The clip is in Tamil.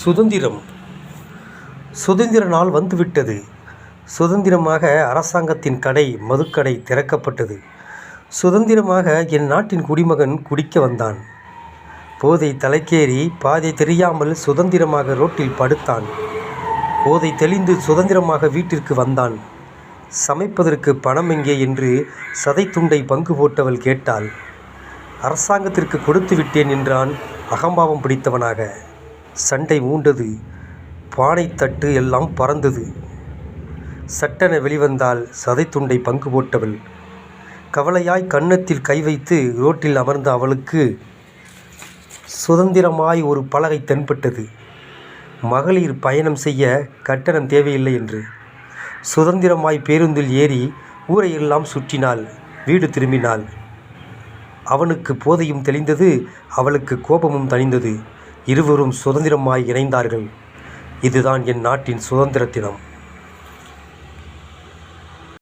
சுதந்திரம். சுதந்திர நாள் வந்துவிட்டது. சுதந்திரமாக அரசாங்கத்தின் கடை மதுக்கடை திறக்கப்பட்டது. சுதந்திரமாக என் நாட்டின் குடிமகன் குடிக்க வந்தான். போதை தலைக்கேறி பாதை தெரியாமல் சுதந்திரமாக ரோட்டில் படுத்தான். போதை தெளிந்து சுதந்திரமாக வீட்டிற்கு வந்தான். சமைப்பதற்கு பணம் எங்கே என்று சதைத்துண்டை பங்கு போட்டவள் கேட்டாள். அரசாங்கத்திற்கு கொடுத்து விட்டேன் என்றான் அகம்பாவம் பிடித்தவனாக. சண்டை மூண்டது. பானை தட்டு எல்லாம் பறந்தது. சட்டென வெளிவந்தால் சதைத்துண்டை பங்கு போட்டவள். கவலையாய் கன்னத்தில் கை வைத்து ரோட்டில் அமர்ந்த அவளுக்கு சுதந்திரமாய் ஒரு பலகை தென்பட்டது. மகளிர் பயணம் செய்ய கட்டணம் தேவையில்லை என்று. சுதந்திரமாய் பேருந்தில் ஏறி ஊரையெல்லாம் சுற்றினாள். வீடு திரும்பினாள். அவனுக்கு போதையும் தெளிந்தது, அவளுக்கு கோபமும் தணிந்தது. இருவரும் சுதந்திரமாய் இணைந்தார்கள். இதுதான் என் நாட்டின் சுதந்திர தினம்.